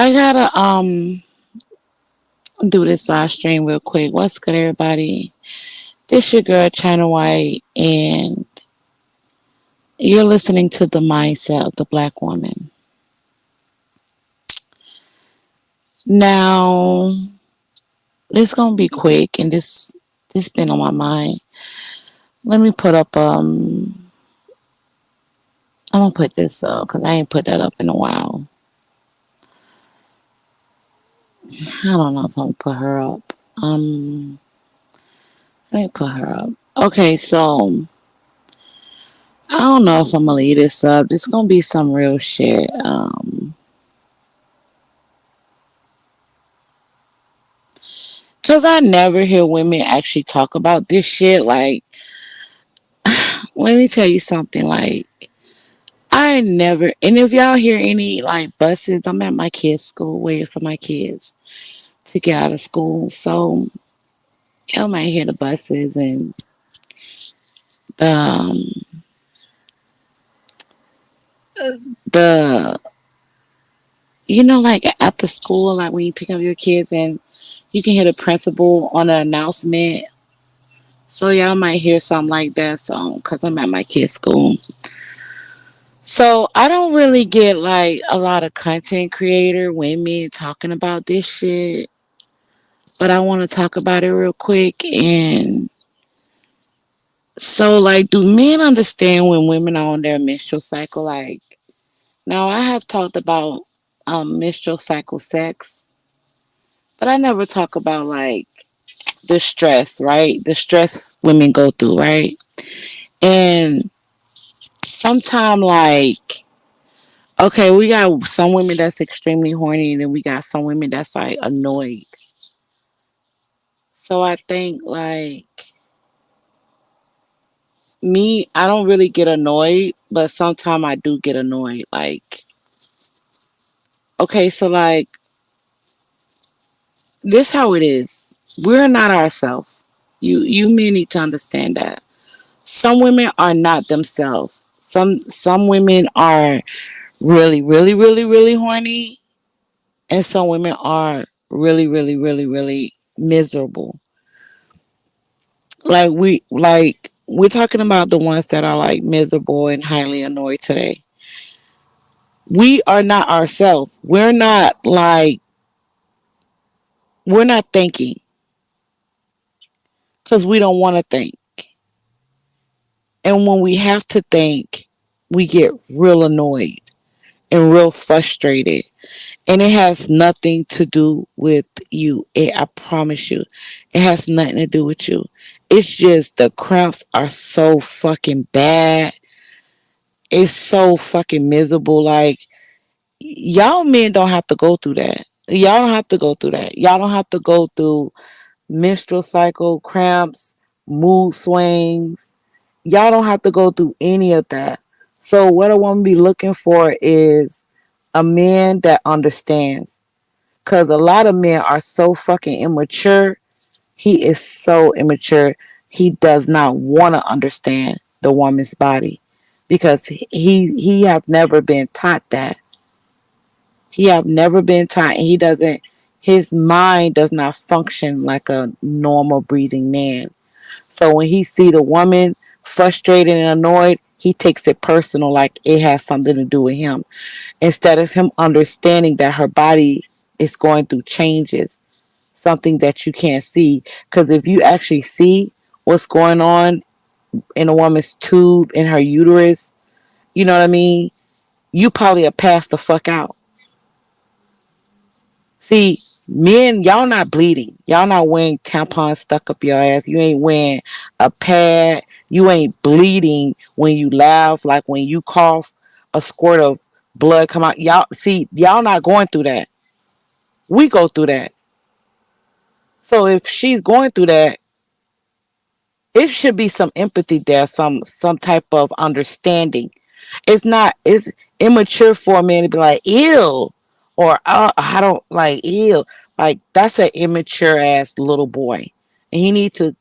I gotta do this live stream real quick. What's good, everybody? This your girl China White, and you're listening to the mindset of the black woman. Now, this gonna be quick, and this been on my mind. Let me put up I'm gonna put this up because I ain't put that up in a while. I don't know if I'm gonna put her up. Let me put her up. Okay, so I don't know if I'm gonna leave this up. This gonna be some real shit. Cause I never hear women actually talk about this shit. Like, let me tell you something. Like, I never. And if y'all hear any like buses, I'm at my kids' school waiting for my kids to get out of school. So y'all might hear the buses and the the like after school, like when you pick up your kids and you can hear the principal on the announcement. So y'all might hear something like that. So, cause I'm at my kids' school. So I don't really get like a lot of content creator women talking about this shit, but I want to talk about it real quick. And so, like, do men understand when women are on their menstrual cycle? Like, now I have talked about menstrual cycle sex, but I never talk about like the stress, right? The stress women go through, right? And sometimes, like, okay, we got some women that's extremely horny, and then we got some women that's like annoyed. So I think like me, I don't really get annoyed, but sometimes I do get annoyed. Like, okay, so like this how it is. We're not ourselves. You men need to understand that. Some women are not themselves. Some women are really, really, really, really horny, and some women are really, really, really, really miserable. We're talking about the ones that are like miserable and highly annoyed today. We are not ourselves. We're not thinking because we don't want to think. And when we have to think, we get real annoyed and real frustrated. And it has nothing to do with you. I promise you. It has nothing to do with you. It's just the cramps are so fucking bad. It's so fucking miserable. Like, y'all men don't have to go through that. Y'all don't have to go through that. Y'all don't have to go through menstrual cycle, cramps, mood swings. Y'all don't have to go through any of that. So what I want to be looking for is a man that understands. Cause a lot of men are so fucking immature. He is so immature. He does not want to understand the woman's body because he have never been taught that. He have never been taught, and he doesn't. His mind does not function like a normal breathing man. So when he see the woman frustrated and annoyed, he takes it personal, like it has something to do with him, instead of him understanding that her body is going through changes, something that you can't see. Because if you actually see what's going on in a woman's tube in her uterus, you know what I mean? You probably have passed the fuck out. See, men, y'all not bleeding. Y'all not wearing tampons stuck up your ass. You ain't wearing a pad. You ain't bleeding when you laugh. Like when you cough, a squirt of blood come out. Y'all see, y'all not going through that. We go through that. So if she's going through that, it should be some empathy there, some type of understanding. It's immature for a man to be like ew, or I don't like ew. Like that's an immature ass little boy, and he need to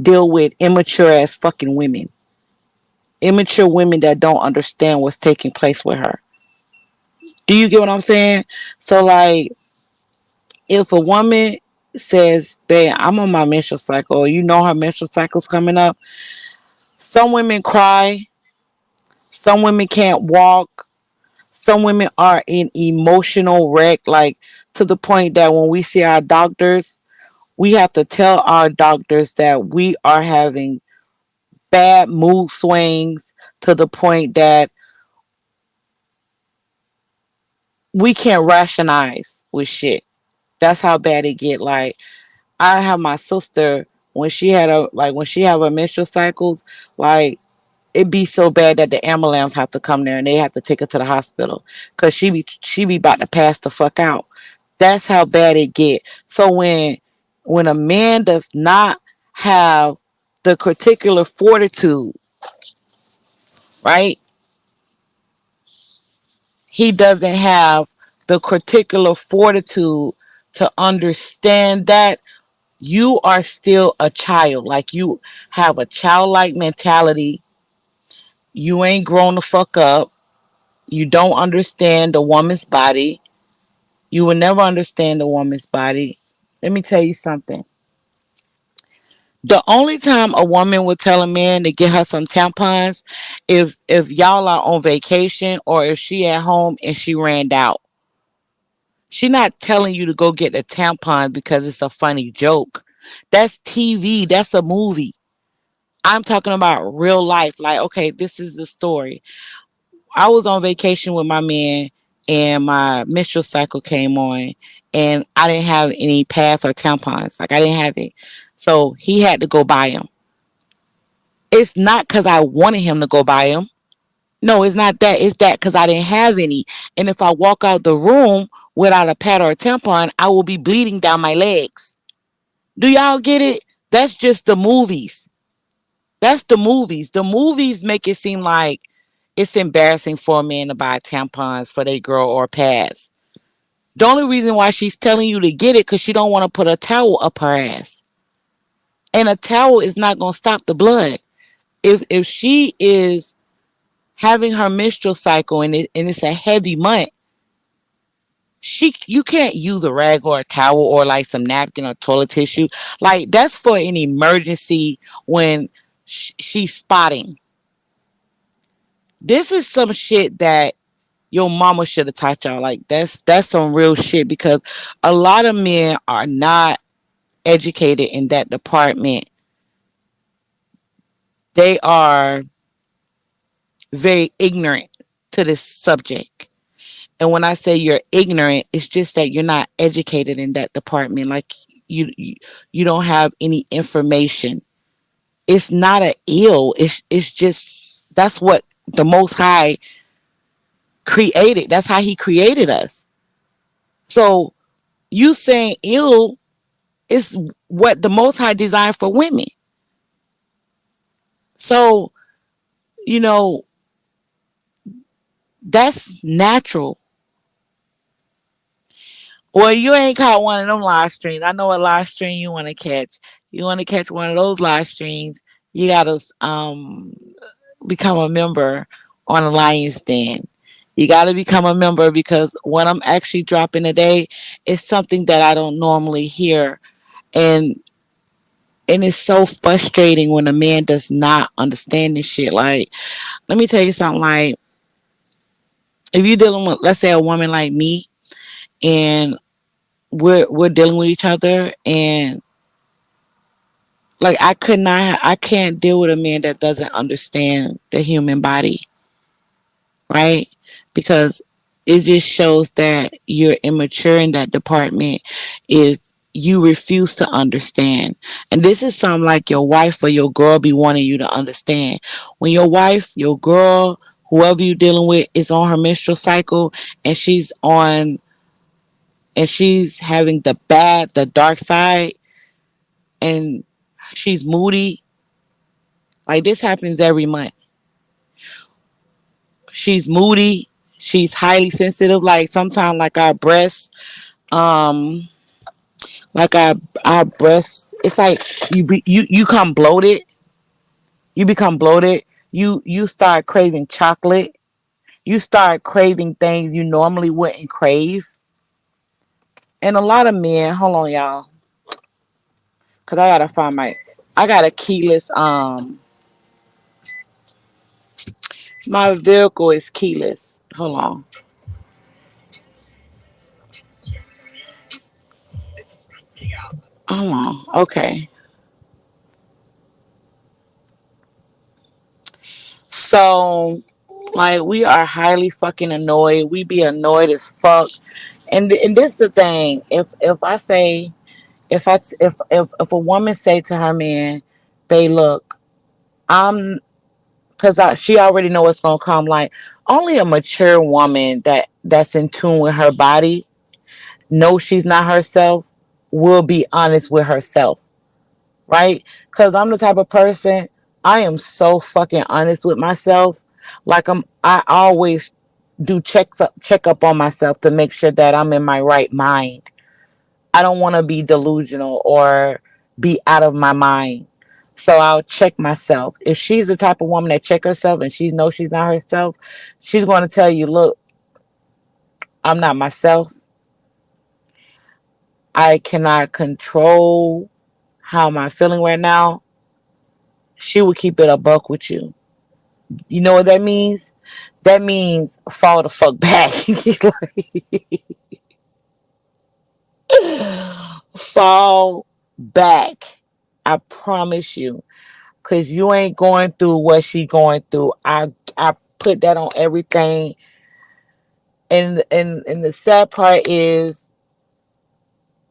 deal with immature ass fucking women, immature women that don't understand what's taking place with her. Do you get what I'm saying? So like, if a woman says, "Babe, I'm on my menstrual cycle," or you know her menstrual cycle's coming up, some women cry, some women can't walk, some women are in emotional wreck, like to the point that when we see our doctors, we have to tell our doctors that we are having bad mood swings to the point that we can't rationalize with shit. That's how bad it get. Like I have my sister when she had a like when she have her menstrual cycles, like it be so bad that the ambulance have to come there and they have to take her to the hospital because she be about to pass the fuck out. That's how bad it get. So when a man does not have the particular fortitude, right? He doesn't have the particular fortitude to understand that you are still a child. Like you have a childlike mentality. You ain't grown the fuck up. You don't understand the woman's body. You will never understand the woman's body. Let me tell you something. The only time a woman would tell a man to get her some tampons if y'all are on vacation or if she at home and she ran out. She not telling you to go get the tampon because it's a funny joke. That's TV. That's a movie. I'm talking about real life. Like, okay, this is the story. I was on vacation with my man and my menstrual cycle came on and I didn't have any pads or tampons. Like I didn't have it. So he had to go buy them. It's not because I wanted him to go buy them. No, it's not that. It's that because I didn't have any. And if I walk out the room without a pad or a tampon, I will be bleeding down my legs. Do y'all get it? That's just the movies. That's the movies. The movies make it seem like it's embarrassing for a man to buy tampons for their girl or pads. The only reason why she's telling you to get it because she don't want to put a towel up her ass. And a towel is not going to stop the blood. If she is having her menstrual cycle and it's a heavy month, you can't use a rag or a towel or like some napkin or toilet tissue. Like that's for an emergency when she's spotting. This is some shit that your mama should have taught y'all. Like that's some real shit because a lot of men are not educated in that department. They are very ignorant to this subject. And when I say you're ignorant, it's just that you're not educated in that department. Like you, you don't have any information. It's not an ill. It's just that's what the Most High created. That's how He created us. So you saying ill is what the Most High designed for women. So you know that's natural. Well, you ain't caught one of them live streams. I know what live stream you want to catch. You want to catch one of those live streams. You gotta become a member on the Lions Den. You gotta become a member because what I'm actually dropping today is something that I don't normally hear, and it's so frustrating when a man does not understand this shit. Like, let me tell you something. Like, if you're dealing with, let's say, a woman like me, and we're dealing with each other, and like I can't deal with a man that doesn't understand the human body, right? Because it just shows that you're immature in that department if you refuse to understand. And this is something like your wife or your girl be wanting you to understand. When your wife, your girl, whoever you're dealing with is on her menstrual cycle and she's having the dark side, and she's moody. Like this happens every month. She's moody. She's highly sensitive. Like sometimes, um, like our breasts. It's like you come bloated. You become bloated. You start craving chocolate. You start craving things you normally wouldn't crave. And a lot of men, hold on y'all, cause I gotta find my, I got a keyless, my vehicle is keyless. Hold on. Hold on. Okay. So, like, we are highly fucking annoyed. We be annoyed as fuck. And this is the thing. If I say, if a woman say to her man, "They look, I'm," because she already know what's gonna come. Like, only a mature woman that's in tune with her body, knows she's not herself, will be honest with herself, right? Because I'm the type of person, I am so fucking honest with myself. Like, I always do check up on myself to make sure that I'm in my right mind. I don't want to be delusional or be out of my mind. So I'll check myself. If she's the type of woman that check herself and she knows she's not herself, she's going to tell you, look, I'm not myself. I cannot control how am I feeling right now. She will keep it a buck with you. You know what that means? That means fall the fuck back. Fall back. I promise you. Cause you ain't going through what she going through. I put that on everything. And the sad part is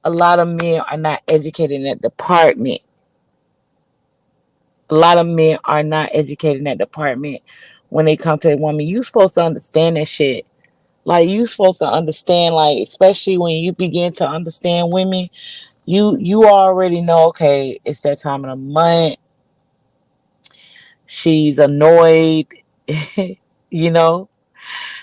a lot of men are not educated in that department. A lot of men are not educated in that department when they come to a woman. You supposed to understand that shit. Like, you supposed to understand, like, especially when you begin to understand women, you already know, okay, it's that time of the month. She's annoyed, you know.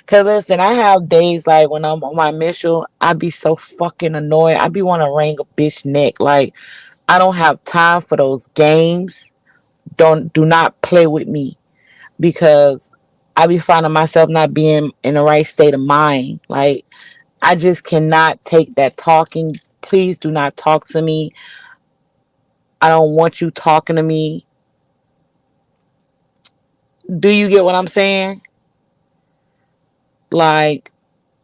Cause listen, I have days like when I'm on my mission, I be so fucking annoyed. I be want to wring a bitch neck. Like, I don't have time for those games. Do not play with me because I be finding myself not being in the right state of mind. Like, I just cannot take that talking. Please do not talk to me. I don't want you talking to me. Do you get what I'm saying? Like,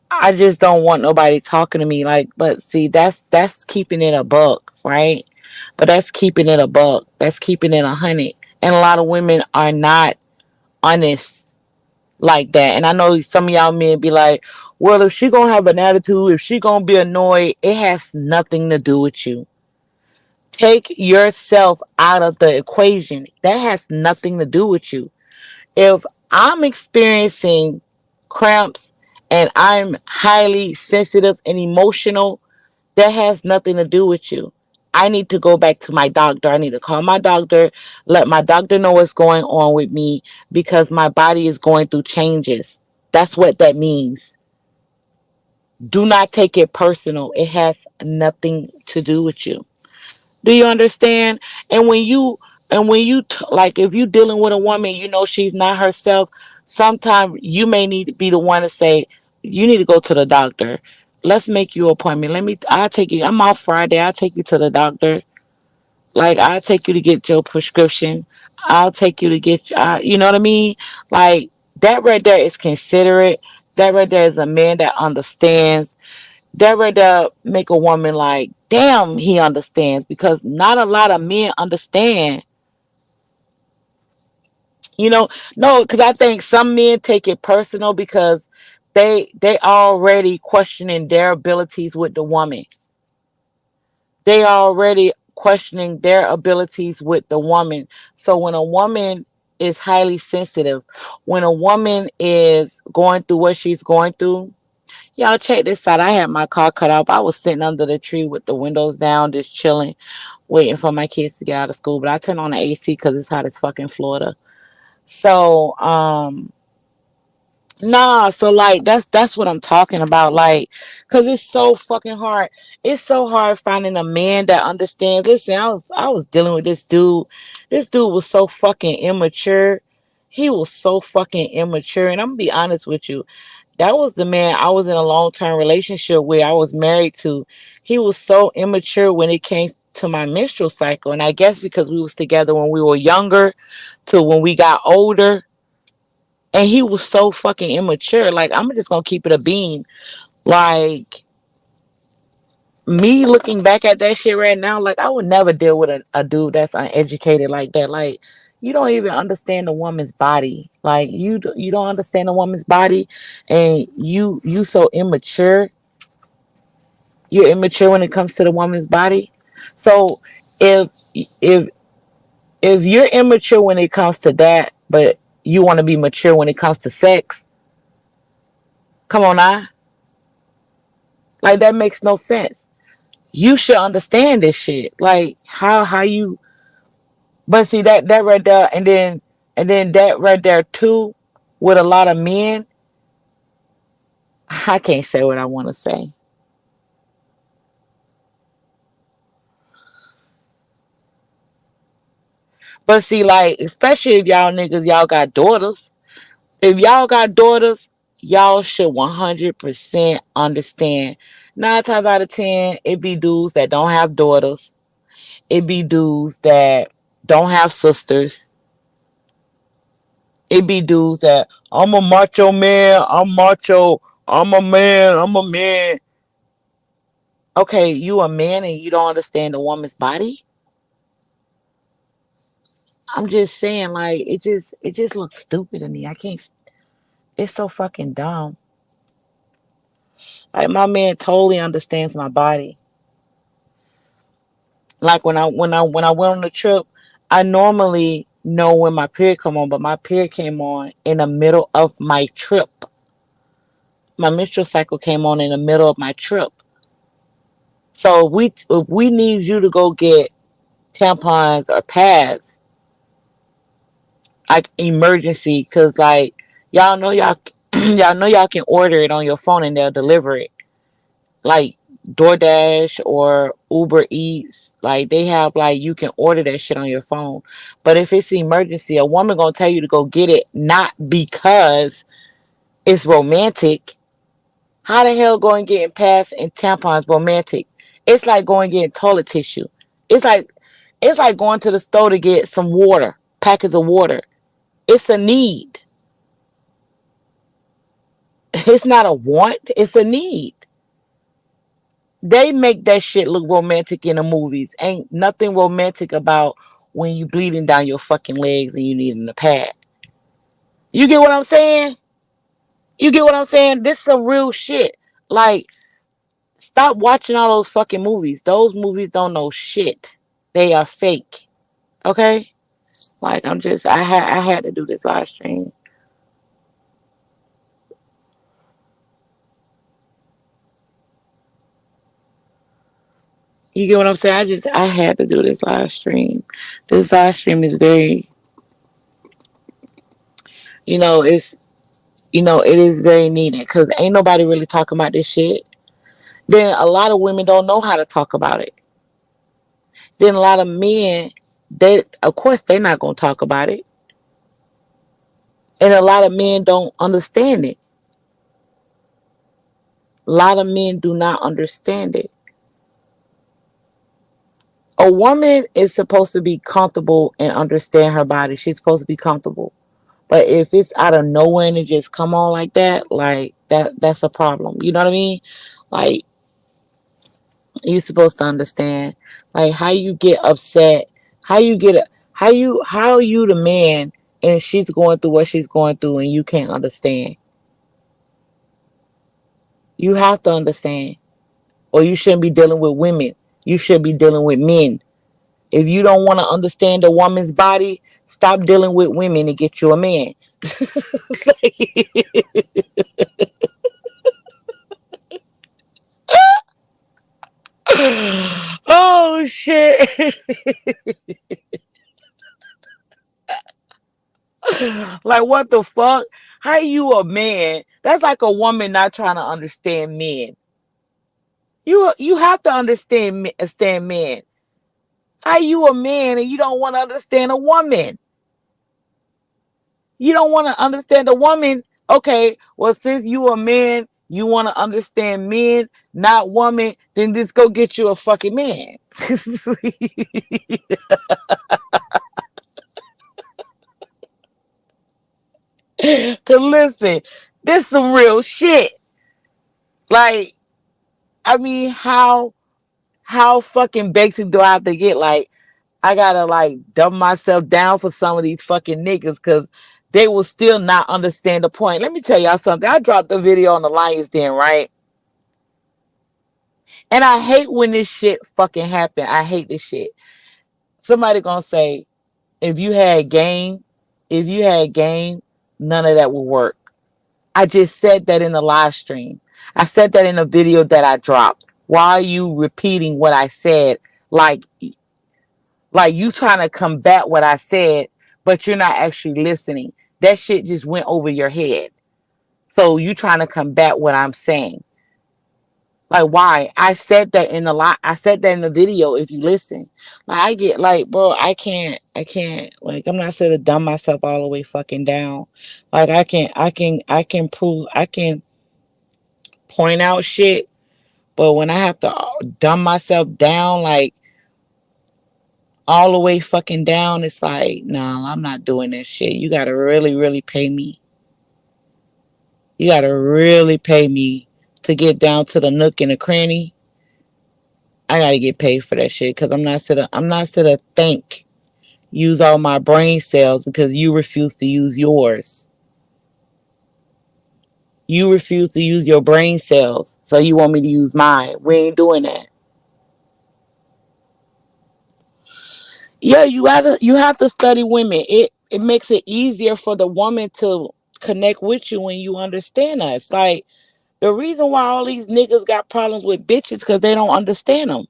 I just don't want nobody talking to me. Like, but see, that's keeping it a buck, right? But that's keeping it a buck. That's keeping it 100. And a lot of women are not honest like that. And I know some of y'all men be like, well, if she gonna have an attitude, if she gonna be annoyed, it has nothing to do with you. Take yourself out of the equation. That has nothing to do with you. If I'm experiencing cramps and I'm highly sensitive and emotional, that has nothing to do with you. I need to go back to my doctor. I need to call my doctor, let my doctor know what's going on with me because my body is going through changes. That's what that means. Do not take it personal. It has nothing to do with you. Do you understand? And when you like, if you dealing with a woman, you know she's not herself. Sometimes you may need to be the one to say, you need to go to the doctor. Let's make you an appointment. I'll take you. I'm off Friday. I'll take you to the doctor. Like, I'll take you to get your prescription. I'll take you to get, you know what I mean? Like, that right there is considerate. That right there is a man that understands. That right there make a woman like, damn, he understands, because not a lot of men understand. You know, no, because I think some men take it personal because they already questioning their abilities with the woman. They already questioning their abilities with the woman. So when a woman is highly sensitive, when a woman is going through what she's going through, y'all check this out. I had my car cut off. I was sitting under the tree with the windows down, just chilling, waiting for my kids to get out of school. But I turned on the AC because it's hot as fucking Florida. So, nah, so like that's what I'm talking about. Like, cause it's so fucking hard. It's so hard finding a man that understands. Listen, I was dealing with this dude. This dude was so fucking immature. He was so fucking immature. And I'm gonna be honest with you. That was the man I was in a long term relationship with. I was married to. He was so immature when it came to my menstrual cycle. And I guess because we was together when we were younger to when we got older. And he was so fucking immature. Like, I'm just gonna keep it a bean. Like, me looking back at that shit right now, like, I would never deal with a dude that's uneducated like that. Like, you don't even understand a woman's body. Like, you don't understand a woman's body, and you so immature. You're immature when it comes to the woman's body. So if if if you're immature when it comes to that, but you want to be mature when it comes to sex, come on now. Like, that makes no sense. You should understand this shit. Like, how you, but see that right there, and then that right there too, with a lot of men, I can't say what I want to say. But see, like, especially if y'all niggas, y'all got daughters. If y'all got daughters, y'all should 100% understand. 9 times out of 10, it be dudes that don't have daughters. It be dudes that don't have sisters. It be dudes that, I'm a macho man. I'm macho. I'm a man. I'm a man. Okay, you a man and you don't understand a woman's body? I'm just saying, like, it just looks stupid to me. I can't. It's so fucking dumb. Like, my man totally understands my body. Like, when I went on the trip, I normally know when my period come on, but my period came on in the middle of my trip. My menstrual cycle came on in the middle of my trip. So if we need you to go get tampons or pads, like, emergency, because, like, y'all know y'all y'all know y'all can order it on your phone and they'll deliver it, like DoorDash or Uber Eats. Like, they have, like, you can order that shit on your phone. But if it's an emergency, a woman gonna tell you to go get it, not because it's romantic. How the hell going getting pads and tampons romantic? It's like going getting toilet tissue. It's like it's like going to the store to get some water, packets of water. It's a need. It's not a want, it's a need. They make that shit look romantic in the movies. Ain't nothing romantic about when you bleeding down your fucking legs and you needing a pad. You get what I'm saying? You get what I'm saying? This is some real shit. Like, stop watching all those fucking movies. Those movies don't know shit. They are fake. Okay? Like, I had to do this live stream. You get what I'm saying? I had to do this live stream. This live stream is very, you know, it's it is very needed because ain't nobody really talking about this shit. Then a lot of women don't know how to talk about it. Then a lot of men, they of course they're not gonna talk about it, and a lot of men don't understand it. A lot of men do not understand it. A woman is supposed to be comfortable and understand her body. She's supposed to be comfortable. But if it's out of nowhere and it just come on like that, like that's a problem. You know what I mean? Like, you supposed to understand, like, how you get upset, how you get how you the man, and she's going through what she's going through and you can't understand. You have to understand, or you shouldn't be dealing with women. You should be dealing with men. If you don't want to understand a woman's body, stop dealing with women and get you a man. Oh shit. Like, what the fuck? How you a man? That's like a woman not trying to understand men. You have to understand men. How you a man and you don't want to understand a woman? You don't want to understand a woman. Okay, well, since you a man, you want to understand men, not woman, then just go get you a fucking man. Cause listen, this some real shit. Like, I mean, how fucking basic do I have to get? Like, I gotta like dumb myself down for some of these fucking niggas because they will still not understand the point. Let me tell y'all something. I dropped a video on the Lions Den, right? And I hate when this shit fucking happen. I hate this shit. Somebody gonna say, if you had game, if you had game, none of that would work. I just said that in the live stream. I said that in a video that I dropped. Why are you repeating what I said? Like, like you trying to combat what I said, but you're not actually listening. That shit just went over your head. So you trying to combat what I'm saying. Like why? I said that in the lot. I said that in the video. If you listen, like I get like, bro, I can't. Like I'm not saying to dumb myself all the way fucking down. Like I can prove, I can point out shit, but when I have to dumb myself down, like all the way fucking down, it's like, nah, I'm not doing this shit. You gotta really, really pay me. You gotta really pay me to get down to the nook and the cranny. I gotta get paid for that shit because I'm not to think, use all my brain cells because you refuse to use yours. You refuse to use your brain cells, so you want me to use mine. We ain't doing that. Yeah, you have to study women. It makes it easier for the woman to connect with you when you understand us. Like the reason why all these niggas got problems with bitches because they don't understand them.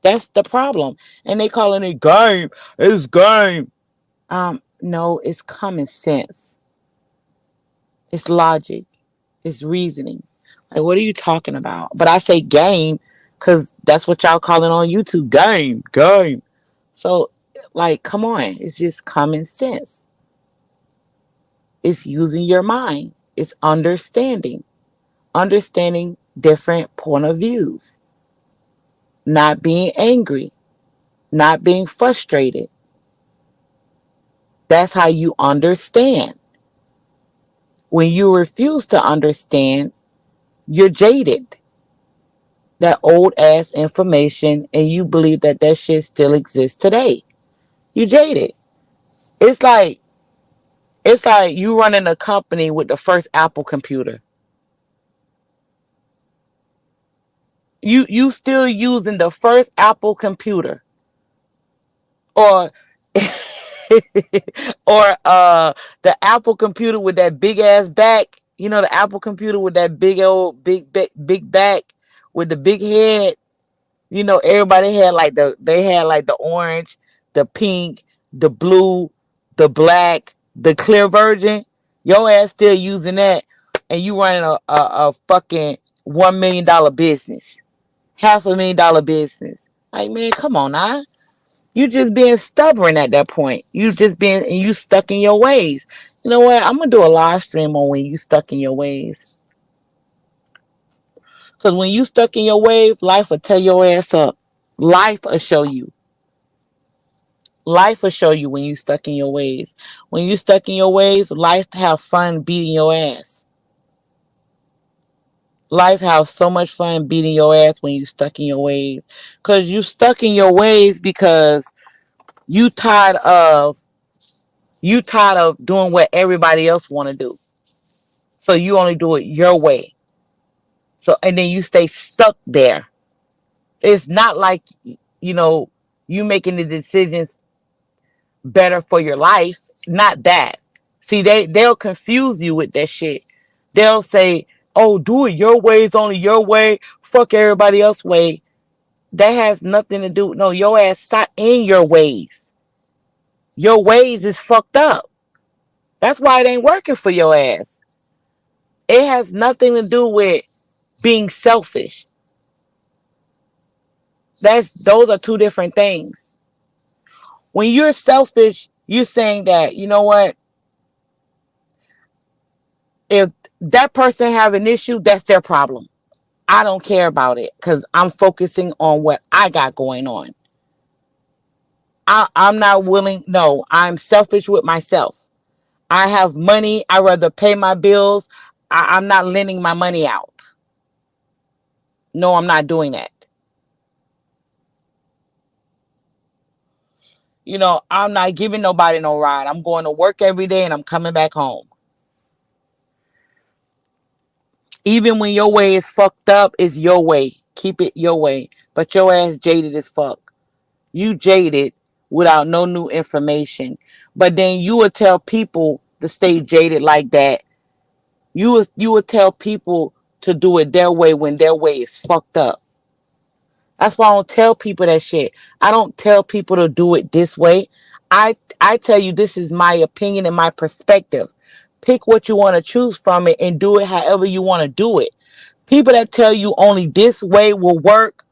That's the problem, and they calling it game. It's game. No, it's common sense. It's logic. It's reasoning. Like, what are you talking about? But I say game because that's what y'all calling on YouTube. Game, game. So, like, come on. It's just common sense. It's using your mind. It's understanding. Understanding different point of views. Not being angry. Not being frustrated. That's how you understand. When you refuse to understand, you're jaded. That old ass information and you believe that that shit still exists today. You jaded. It's like it's like you running a company with the first Apple computer. You still using the first Apple computer or or the Apple computer with that big ass back. You know the Apple computer with that big old big back with the big head. You know, everybody had like they had like the orange, the pink, the blue, the black, the clear version. Your ass still using that, and you running a fucking $1 million business, $500,000 business. Like man, come on now. You just being stubborn at that point. You just being and you stuck in your ways. You know what? I'm gonna do a live stream on when you stuck in your ways. Cause when you stuck in your ways, life will tear your ass up. Life will show you. Life will show you when you stuck in your ways. When you stuck in your ways, life have fun beating your ass. Life have so much fun beating your ass when you stuck in your ways. Cause you stuck in your ways because you tired of doing what everybody else want to do. So you only do it your way. So and then you stay stuck there. It's not like you know you making the decisions better for your life. Not that. See, they'll confuse you with that shit. They'll say, "Oh, do it your way. It's only your way. Fuck everybody else's way." That has nothing to do. No, your ass stop in your ways. Your ways is fucked up. That's why it ain't working for your ass. It has nothing to do with being selfish. Those are two different things. When you're selfish, you're saying that you know what? If that person have an issue, that's their problem. I don't care about it because I'm focusing on what I got going on. I'm not willing. No, I'm selfish with myself. I have money. I rather pay my bills. I'm not lending my money out. No, I'm not doing that. I'm not giving nobody no ride. I'm going to work every day and I'm coming back home. Even when your way is fucked up, it's your way. Keep it your way. But your ass jaded as fuck. You jaded without no new information. But then you would tell people to stay jaded like that. You would tell people to do it their way when their way is fucked up. That's why I don't tell people that shit. I don't tell people to do it this way. I tell you this is my opinion and my perspective. Pick what you want to choose from it and do it however you want to do it. People that tell you only this way will work,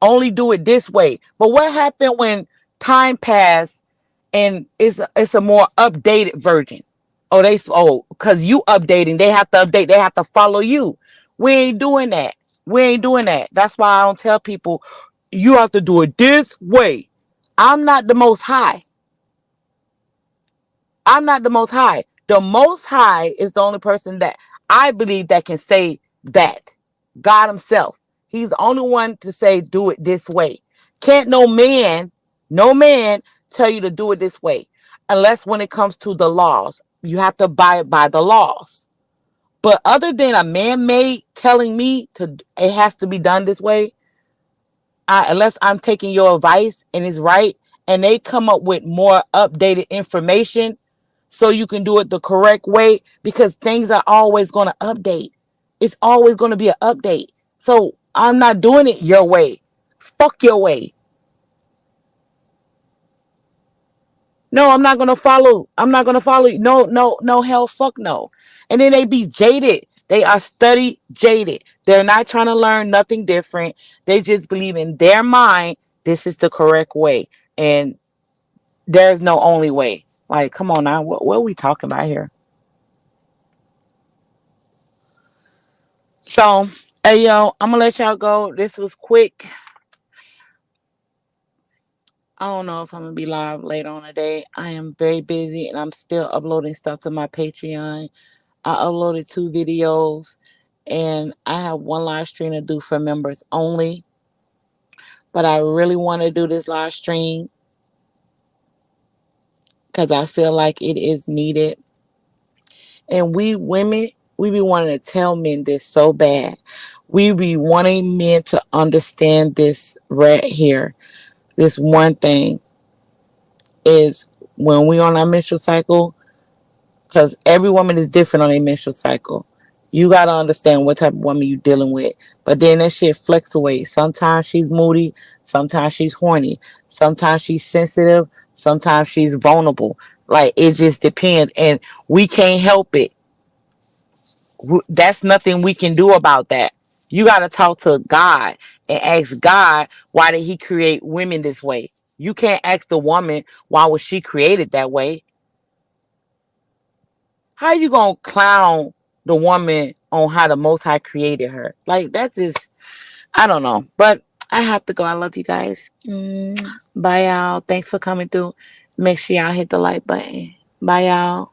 only do it this way. But what happened when time passed and it's a more updated version? Because you updating, they have to update, they have to follow you. We ain't doing that. We ain't doing that. That's why I don't tell people you have to do it this way. I'm not the most high. I'm not the most high. The most high is the only person that I believe that can say that. God himself. He's the only one to say do it this way. Can't no man tell you to do it this way. Unless when it comes to the laws. You have to abide by the laws. But other than a man-made telling me it has to be done this way, unless I'm taking your advice and it's right, and they come up with more updated information so you can do it the correct way, because things are always going to update. It's always going to be an update. So I'm not doing it your way. Fuck your way. No, I'm not gonna follow. I'm not gonna follow you. No, no, no, hell, fuck no. And then they be jaded. They are study jaded. They're not trying to learn nothing different. They just believe in their mind this is the correct way, and there's no only way. Like, come on now, what are we talking about here? So, hey yo, I'm gonna let y'all go. This was quick. I don't know if I'm gonna be live later on today. I am very busy, and I'm still uploading stuff to my Patreon. I uploaded 2 videos, and I have one live stream to do for members only. But I really want to do this live stream because I feel like it is needed. And we women, we be wanting to tell men this so bad. We be wanting men to understand this right here. This one thing is when we on our menstrual cycle, because every woman is different on a menstrual cycle. You gotta understand what type of woman you dealing with. But then that shit fluctuates. Sometimes she's moody, sometimes she's horny, sometimes she's sensitive, sometimes she's vulnerable. Like, it just depends, and we can't help it. That's nothing we can do about that. You gotta talk to God and ask God, why did He create women this way? You can't ask the woman why was she created that way. How you gonna clown the woman on how the Most High created her? Like, that's just, I don't know. But I have to go. I love you guys. Bye, y'all. Thanks for coming through. Make sure y'all hit the like button. Bye, y'all.